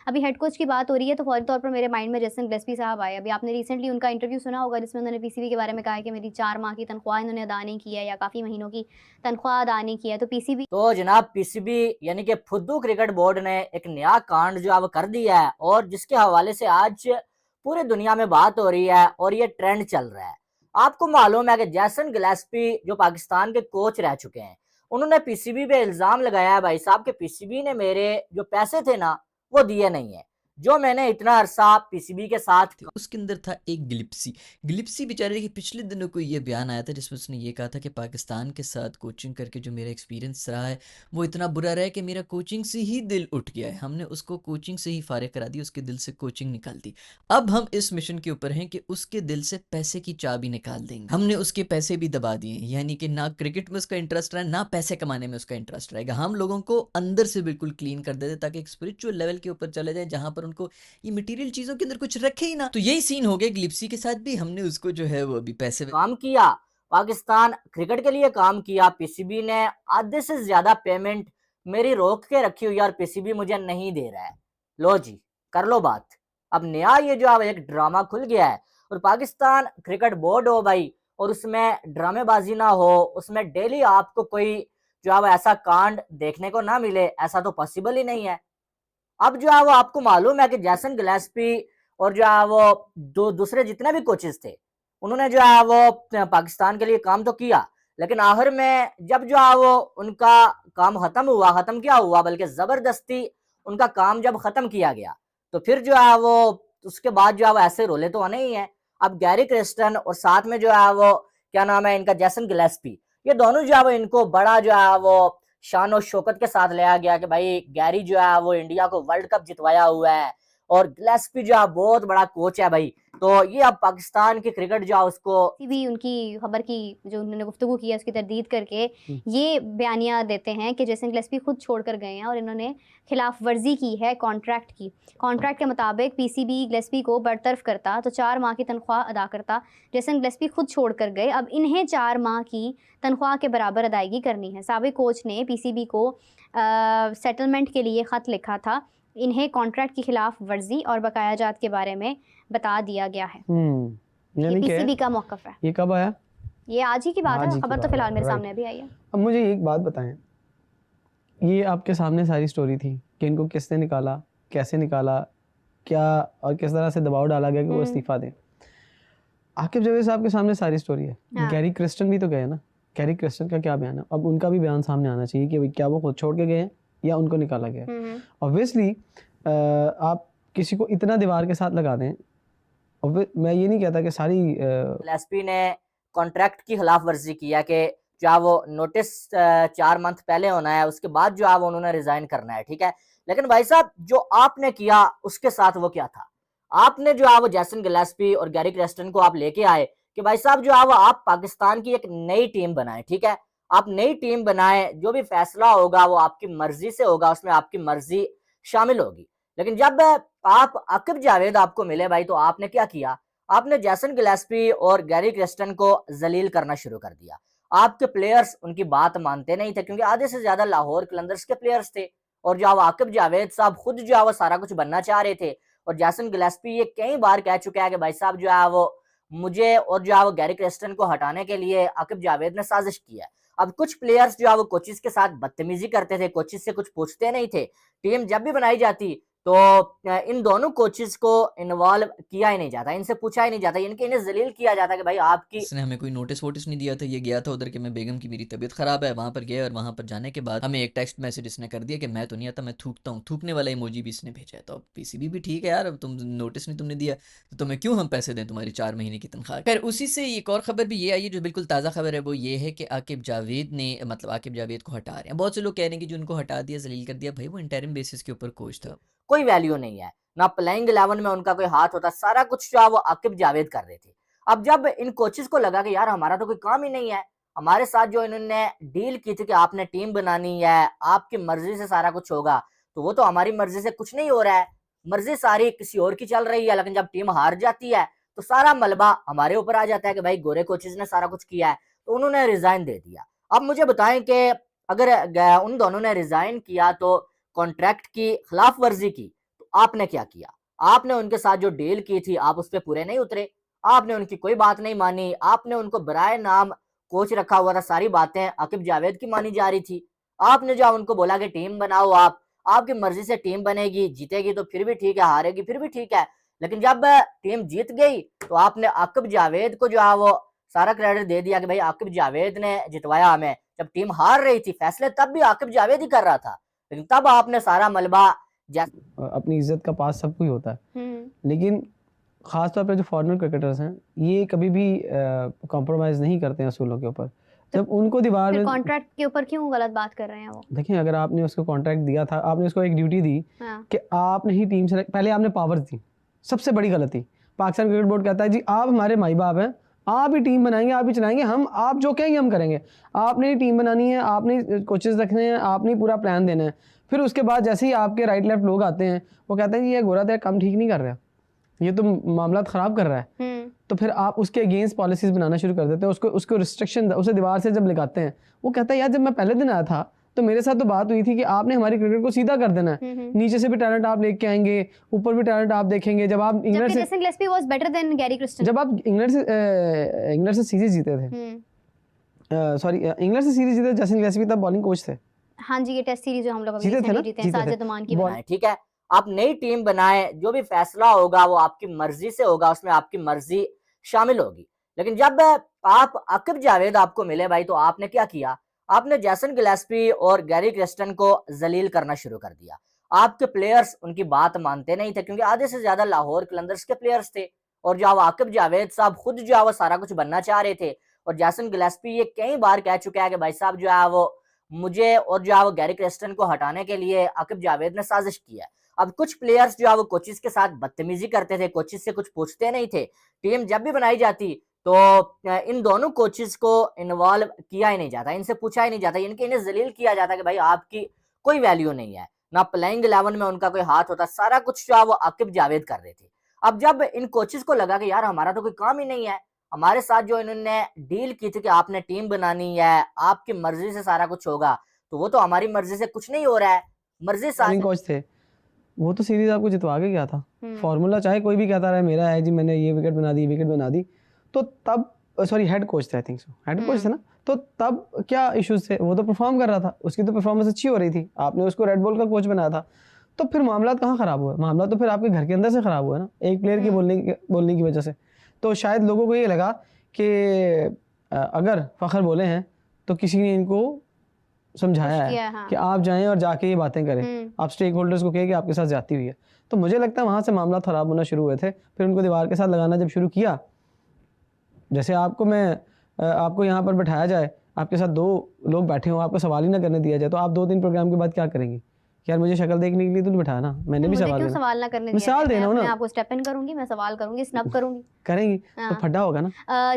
अभी head coach की बात हो रही है तो फौरी तौर पर मेरे माइंड में जेसन गिलेस्पी साहब आए। अभी आपने रिसेंटली उनका इंटरव्यू सुना होगा जिसमें उन्होंने पीसीबी के बारे में कहा है कि मेरी 4 माह की तनख्वाह इन्होंने अदा नहीं की है या काफ़ी महीनों की तनख्वाह अदा नहीं की है। तो पीसीबी तो जनाब पीसीबी यानी कि फुद्दू क्रिकेट बोर्ड ने एक नया कांड जो अब कर दिया है और जिसके हवाले से आज पूरी दुनिया में बात हो रही है और ये ट्रेंड चल रहा है। आपको मालूम है कि जेसन गिलेस्पी जो पाकिस्तान के कोच रह चुके हैं, उन्होंने पीसीबी पे इल्जाम लगाया है भाई साहब के पीसीबी ने मेरे जो पैसे थे ना वो दिए नहीं है, जो मैंने इतना अरसा पीसीबी के साथ। थे। उसके अंदर था एक गिलिप्सी बेचारे के पिछले दिनों को ये बयान आया था जिसमें उसने ये कहा था कि पाकिस्तान के साथ कोचिंग करके जो मेरा एक्सपीरियंस रहा है वो इतना बुरा रहा है कि मेरा कोचिंग से ही दिल उठ गया है। हमने उसको कोचिंग से ही फारिग करा दी, उसके दिल से कोचिंग निकाल दी। अब हम इस मिशन के ऊपर हैं कि उसके दिल से पैसे की चाबी निकाल देंगे। हमने उसके पैसे भी दबा दिए, यानी कि ना क्रिकेट में उसका इंटरेस्ट रहा, ना पैसे कमाने में उसका इंटरेस्ट रहेगा। हम लोगों को अंदर से बिल्कुल क्लीन कर देते ताकि एक स्पिरिचुअल लेवल के ऊपर चले जाए जहां पर उनको ये मटेरियल चीजों के अंदर कुछ रखे ही ना। तो यही सीन हो गया ग्लिप्सी के साथ भी। हमने उसको जो है वो अभी पैसे काम किया, पाकिस्तान क्रिकेट के लिए काम किया, पीसीबी ने आधे से ज्यादा पेमेंट मेरी रोक के रखी हुई है और पीसीबी मुझे नहीं दे रहा है। लो जी, कर लो बात। अब नया ये जो अब एक ड्रामा खुल गया है और पाकिस्तान क्रिकेट बोर्ड हो भाई और उसमें ड्रामेबाजी ना हो, उसमें डेली आपको कोई जो अब ऐसा कांड देखने को ना मिले, ऐसा तो पॉसिबल ही नहीं है। अब जो है वो आपको मालूम है कि जैसन गिलेस्पी और जो है वो दूसरे जितने भी कोचेस थे, उन्होंने जो है वो पाकिस्तान के लिए काम तो किया, लेकिन आखिर में जब जो है वो उनका काम खत्म हुआ, खत्म क्या हुआ बल्कि जबरदस्ती उनका काम जब खत्म किया गया, तो फिर जो है वो उसके बाद जो है वो ऐसे रोले तो आने ही है। अब गैरी क्रिस्टन और साथ में जो है वो क्या नाम है इनका, जैसन गिलेस्पी, ये दोनों जो है वो इनको बड़ा जो है वो शान और शौकत के साथ लिया गया कि भाई गैरी जो है वो इंडिया को वर्ल्ड कप जितवाया हुआ है और गिलेस्पी जो है बहुत बड़ा कोच है भाई। तो ये अब पाकिस्तान की क्रिकेट जो है उसको भी उनकी खबर की जो उन्होंने गुफ्तगू की है उसकी तरदीद करके ये बयानिया देते हैं कि जेसन गिलेस्पी खुद छोड़कर गए हैं और इन्होंने खिलाफ वर्जी की है कॉन्ट्रैक्ट की। कॉन्ट्रैक्ट के मुताबिक पीसीबी गिलेस्पी को बरतरफ करता तो 4 माह की तनख्वाह अदा करता। जेसन गिलेस्पी खुद छोड़कर गए, अब इन्हें 4 माह की तनख्वाह के बराबर अदायगी करनी है। साबिक कोच ने पीसीबी को सेटलमेंट के लिए ख़त लिखा था। इन्हें कॉन्ट्रैक्ट की खिलाफ वर्जी और बकाया जात के बारे में बता दिया गया है। ये यानी क्या पीसीबी है? का मौक़िफ़ है। ये कब आया? ये आज ही की बात आज है, ही की खबर तो बात फिलहाल है, मेरे राइट। सामने अभी आई है। अब मुझे एक बात बताएं, ये आपके सामने सारी स्टोरी थी कि इनको किसने निकाला, कैसे निकाला, क्या और किस तरह से दबाव डाला गया कि वो इस्तीफा दें। आकिब जावेद साहब के सामने सारी स्टोरी है। हाँ। गैरी क्रिस्टन भी तो गए ना, गैरी क्रिस्टन का क्या बयान है? अब उनका भी बयान सामने आना चाहिए कि क्या वो खुद छोड़ के गए हैं या उनको निकाला गया। ऑब्वियसली आप किसी को इतना दीवार के साथ लगा दें, मैं ये नहीं कहता कि सारी गिलेस्पी ने कॉन्ट्रैक्ट की खिलाफ वर्जी किया कि जो वो नोटिस 4 मंथ पहले होना है, उसके बाद जो है वो उन्होंने रिजाइन करना है, ठीक है। लेकिन भाई साहब जो आपने किया उसके साथ वो क्या था? आपने जो है वो जैसन गिलेस्पी और गैरी क्रेस्टन को आप लेके आए कि भाई साहब जो है वो आप पाकिस्तान की एक नई टीम बनाए, ठीक है। आप नई टीम बनाए, जो भी फैसला होगा वो आपकी मर्जी से होगा, उसमें आपकी मर्जी शामिल होगी। लेकिन जब आप आकिब जावेद आपको मिले भाई, तो आपने क्या किया? आपने जैसन गिलेस्पी और गैरी क्रेस्टन को जलील करना शुरू कर दिया। आपके प्लेयर्स उनकी बात मानते नहीं थे क्योंकि आधे से ज्यादा लाहौर कलंदर्स के प्लेयर्स थे और जो आकिब जावेद साहब खुद जो है वो सारा कुछ बनना चाह रहे थे। और जैसन गिलेस्पी ये कई बार कह चुका है कि भाई साहब जो है वो मुझे और जो है वो गैरी क्रेस्टन को हटाने के लिए आकिब जावेद ने साजिश की है। अब कुछ प्लेयर्स जो है वो कोचिस के साथ बदतमीजी करते थे, कोचिस से कुछ पूछते नहीं थे। टीम जब भी बनाई जाती तो इन दोनों कोचेस को इन्वॉल्व किया ही नहीं जाता, इनसे पूछा ही नहीं जाता, इन्हें जलील किया जाता कि भाई आपकी। इसने हमें कोई नोटिस वोटिस नहीं दिया था। ये गया था उधर कि मैं बेगम की मेरी तबीयत ख़राब है, वहाँ पर गया और वहाँ पर जाने के बाद हमें एक टेक्स्ट मैसेज इसने कर दिया कि मैं तो नहीं आता, मैं थूकता हूँ। थूकने वाला इमोजी भी इसने भेजा है। तो अब पीसीबी भी ठीक है यार, अब तुम नोटिस नहीं तुमने दिया तो तुम्हें क्यों हम पैसे दें तुम्हारी 4 महीने की तनख्वाह। खैर उसी से एक और ख़बर भी ये आई है जो बिल्कुल ताज़ा खबर है, वो ये है कि आकिब जावेद ने मतलब आकिब जावेद को हटा रहे हैं। बहुत से लोग कह रहे हैं कि जो उनको हटा दिया, जलील कर दिया, भाई वो इंटरिम बेसिस के ऊपर कोच था, कोई वैल्यू नहीं है, ना प्लेइंग 11 में उनका कोई हाथ होता, सारा कुछ जो है वो आकिब जावेद कर रहे थे। अब जब इन कोचेस को लगा कि यार हमारा तो कोई काम ही नहीं है, हमारे साथ जो इन्होंने डील की थी कि आपने टीम बनानी है, आपकी मर्जी से सारा कुछ होगा, तो वो तो हमारी मर्जी से कुछ नहीं हो रहा है, मर्जी सारी किसी और की चल रही है। लेकिन जब टीम हार जाती है तो सारा मलबा हमारे ऊपर आ जाता है कि भाई गोरे कोचेस ने सारा कुछ किया है, तो उन्होंने रिजाइन दे दिया। अब मुझे बताएं कि अगर उन दोनों ने रिजाइन किया तो कॉन्ट्रैक्ट की खिलाफ वर्जी की, तो तो आपने क्या किया? आपने उनके साथ जो डील की थी आप उस पर पूरे नहीं उतरे, आपने उनकी कोई बात नहीं मानी, आपने उनको बराए नाम कोच रखा हुआ था, सारी बातें आकिब जावेद की मानी जा रही थी। आपने जो उनको बोला कि टीम बनाओ, आपकी मर्जी से टीम बनेगी, जीतेगी तो फिर भी ठीक है, हारेगी फिर भी ठीक है, लेकिन जब टीम जीत गई तो आपने आकिब जावेद को जो है वो सारा क्रेडिट दे दिया कि भाई आकिब जावेद ने जितवाया हमें। जब टीम हार रही थी फैसले तब भी आकिब जावेद ही कर रहा था, लेकिन तब आपने सारा मलबा अपनी इज्जत का पास सब कुछ होता है, लेकिन ख़ास तौर पे जो फॉरेनर क्रिकेटर्स हैं ये कभी भी कॉम्प्रोमाइज़ नहीं करते हैं असूलों के ऊपर। जब उनको दीवार में कॉन्ट्रैक्ट के ऊपर क्यों गलत बात कर रहे हैं वो? देखिए, अगर आपने उसको कॉन्ट्रैक्ट दिया था, आपने उसको एक ड्यूटी दी कि आपने ही टीम से पहले आपने पावर्स दी, सबसे बड़ी गलती। पाकिस्तान क्रिकेट बोर्ड कहता है जी आप हमारे माई बाप हैं, आप ही टीम बनाएंगे, आप ही चलाएंगे, हम आप जो कहेंगे हम करेंगे। आपने ही टीम बनानी है, आपने कोचेस रखने हैं, आपने पूरा प्लान देना है। फिर उसके बाद जैसे ही आपके राइट लेफ्ट लोग आते हैं वो कहते हैं ये गोरा तेरा काम ठीक नहीं कर रहा, ये तो मामला ख़राब कर रहा है, तो फिर आप उसके अगेंस्ट पॉलिसीज़ बनाना शुरू कर देते हैं, उसको रिस्ट्रिक्शन उसे दीवार से जब लगाते हैं, वो कहता है यार जब मैं पहले दिन आया था तो मेरे साथ तो बात हुई थी कि आपने हमारी क्रिकेट को सीधा कर देना है, नीचे से भी टैलेंट आप लेके आएंगे, ऊपर भी टैलेंट आप देखेंगे। जब आप इंग्लैंड से Jason Gillespie was better than Gary Kristen, जब आप इंग्लैंड से सीरीज जीते थे, सॉरी इंग्लैंड से सीरीज जीते, जेसन गिलेस्पी तब बॉलिंग कोच थे। हाँ जी, ये टेस्ट सीरीज जो हम लोग अभी जीते थे ना, जीते हैं साजिद अमान की बनाए, ठीक है। आप नई टीम बनाए, जो भी फैसला होगा वो आपकी मर्जी से होगा, उसमें आपकी मर्जी शामिल होगी। लेकिन जब आप आकिब जावेद आपको मिले भाई, तो आपने क्या किया? आपने जेसन गिलेस्पी और गैरी क्रिस्टन को जलील करना शुरू कर दिया। आपके प्लेयर्स उनकी बात मानते नहीं थे, क्योंकि आधे से ज्यादा लाहौर कलंदर्स के प्लेयर्स थे, और जो आकिब जावेद साहब खुद जो है वो सारा कुछ बनना चाह रहे थे। और जेसन गिलेस्पी ये कई बार कह चुका है कि भाई साहब जो है वो मुझे और जो है वो गैरी क्रिस्टन को हटाने के लिए आकिब जावेद ने साजिश की है। अब कुछ प्लेयर्स जो है वो कोचिस के साथ बदतमीजी करते थे, कोचिस से कुछ पूछते नहीं थे। टीम जब भी बनाई जाती तो इन दोनों कोचिस को इन्वॉल्व किया ही नहीं जाता, इनसे पूछा ही नहीं जाता, इन्हें जलील किया जाता कि भाई आपकी कोई वैल्यू नहीं है, ना प्लेइंग 11 में उनका कोई हाथ होता, सारा कुछ जो है वो आकिब जावेद कर रहे थे। अब जब इन कोचिस को लगा कि यार हमारा तो कोई काम ही नहीं है, हमारे साथ जो इन्होंने डील की थी कि आपने टीम बनानी है, आपकी मर्जी से सारा कुछ होगा, तो वो तो हमारी मर्जी से कुछ नहीं हो रहा है। मर्जी से कोच थे वो तो सीरीज आपको जितवा के गया था। फॉर्मूला चाहे कोई भी कहता रहे मेरा है जी, मैंने ये विकेट बना दी, तो तब सॉरी हेड कोच थे, I think so head coach थे ना, तो तब क्या इश्यूज थे? वो तो परफॉर्म कर रहा था, उसकी तो परफॉर्मेंस अच्छी हो रही थी, आपने उसको रेड बॉल का कोच बनाया था, तो फिर मामला कहाँ खराब हुआ? मामला तो फिर आपके घर के अंदर से खराब हुआ ना, एक प्लेयर की बोलने की वजह से। तो शायद लोगों को ये लगा कि अगर फ़खर बोले हैं तो किसी ने इनको समझाया है कि आप जाएं और जाके ये बातें करें, आप स्टेक होल्डर्स को कहें कि आपके साथ ज्यादती हुई है। तो मुझे लगता है वहाँ से मामला खराब होना शुरू हुए थे। फिर उनको दीवार के साथ लगाना जब शुरू किया, जैसे आपको यहाँ पर बैठाया जाए, आपके साथ 2 लोग बैठे हो, आपको सवाल ही ना करने दिया जाए, तो आप 2-3 प्रोग्राम के बाद क्या करेंगे? यार मुझे शक्ल देखने के लिए तो बैठा ना, मैंने भी सवाल ना करने दिया, मिसाल देना ना, आपको स्टेप इन करूंगी, मैं सवाल करूंगी, स्नब करूंगी, करेंगी तो फटा होगा ना।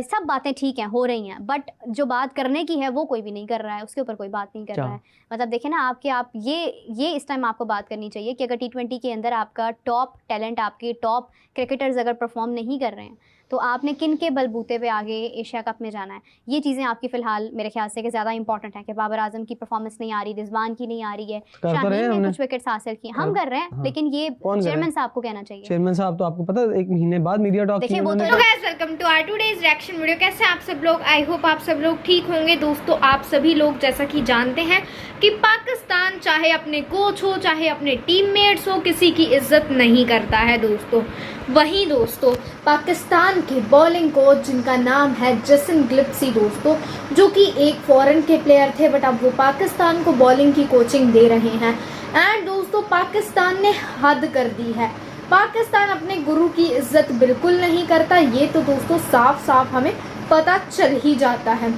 सब बातें ठीक हैं, हो रही हैं, बट जो बात करने की है वो कोई भी नहीं कर रहा है, उसके ऊपर कोई बात नहीं कर रहा है। मतलब देखिए ना, आप ये इस टाइम आपको बात करनी चाहिए कि अगर T20 के अंदर आपका टॉप टैलेंट, आपके टॉप क्रिकेटर्स अगर परफॉर्म नहीं कर रहे हैं, तो आपने किन के बलबूते पे आगे एशिया कप में जाना है? ये चीज़ें आपकी फ़िलहाल मेरे ख्याल से कि ज़्यादा इंपॉर्टेंट है कि बाबर आजम की परफॉर्मेंस नहीं आ रही, रिजवान की नहीं आ रही है, शाहीन ने कुछ विकेट्स हासिल किए, हम कर रहे हैं, लेकिन ये चेयरमैन साहब को कहना चाहिए। चेयरमैन साहब तो आपको पता है 1 महीने बाद मीडिया टॉक देखिए वो तो guys, welcome to our today's reaction video. कैसे आप सब लोग? आई होप आप सब लोग ठीक होंगे। दोस्तों, आप सभी लोग जैसा कि जानते हैं कि पाकिस्तान चाहे अपने कोच हो, चाहे अपने टीममेट्स हो, किसी की इज्जत नहीं करता है दोस्तों। वहीं दोस्तों, पाकिस्तान के बॉलिंग कोच जिनका नाम है जेसन गिलेस्पी दोस्तों, जो कि एक फॉरेन के प्लेयर थे, बट अब वो पाकिस्तान को बॉलिंग की कोचिंग दे रहे हैं। एंड दोस्तों, पाकिस्तान ने हद कर दी है, पाकिस्तान अपने गुरु की इज्जत बिल्कुल नहीं करता। ये तो दोस्तों साफ साफ हमें पता चल ही जाता है,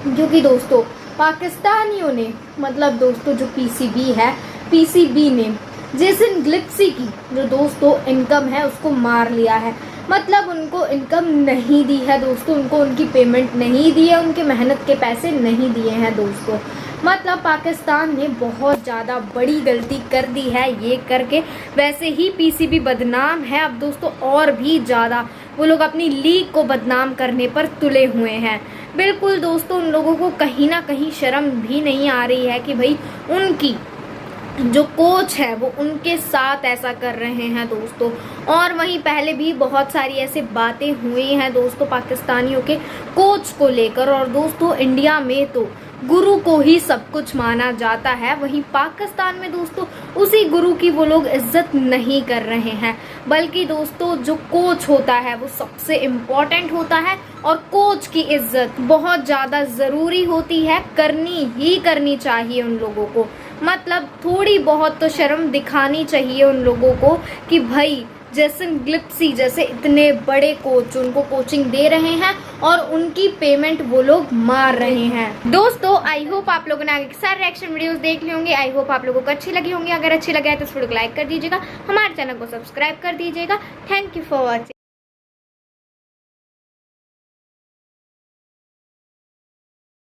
क्योंकि दोस्तों पाकिस्तानियों ने, मतलब दोस्तों जो पीसीबी ने जेसन गिलेस्पी की जो दोस्तों इनकम है उसको मार लिया है। मतलब उनको इनकम नहीं दी है दोस्तों, उनको उनकी पेमेंट नहीं दी है, उनके मेहनत के पैसे नहीं दिए हैं दोस्तों। मतलब पाकिस्तान ने बहुत ज़्यादा बड़ी गलती कर दी है ये करके। वैसे ही पीसीबी बदनाम है, अब दोस्तों और भी ज़्यादा वो लोग अपनी लीग को बदनाम करने पर तुले हुए हैं। बिल्कुल दोस्तों, उन लोगों को कहीं ना कहीं शर्म भी नहीं आ रही है कि भाई उनकी जो कोच है वो उनके साथ ऐसा कर रहे हैं दोस्तों। और वहीं पहले भी बहुत सारी ऐसी बातें हुई हैं दोस्तों पाकिस्तानियों के कोच को लेकर। और दोस्तों इंडिया में तो गुरु को ही सब कुछ माना जाता है, वहीं पाकिस्तान में दोस्तों उसी गुरु की वो लोग इज्जत नहीं कर रहे हैं, बल्कि दोस्तों जो कोच होता है वो सबसे इम्पोर्टेंट होता है। और कोच की इज्जत बहुत ज़्यादा ज़रूरी होती है, करनी ही करनी चाहिए उन लोगों को। मतलब थोड़ी बहुत तो शर्म दिखानी चाहिए उन लोगों को कि भाई जेसन ग्लिप्सी जैसे इतने बड़े कोच उनको कोचिंग दे रहे हैं और उनकी पेमेंट वो लोग मार रहे हैं। दोस्तों आई होप आप लोगों ने आगे सारे रिएक्शन वीडियोस देख ली होंगी। आई होप आप लोगों को अच्छी लगी होंगी। अगर अच्छी लगे तो इस वीडियो को लाइक कर दीजिएगा, हमारे चैनल को सब्सक्राइब कर दीजिएगा। Thank you for watching.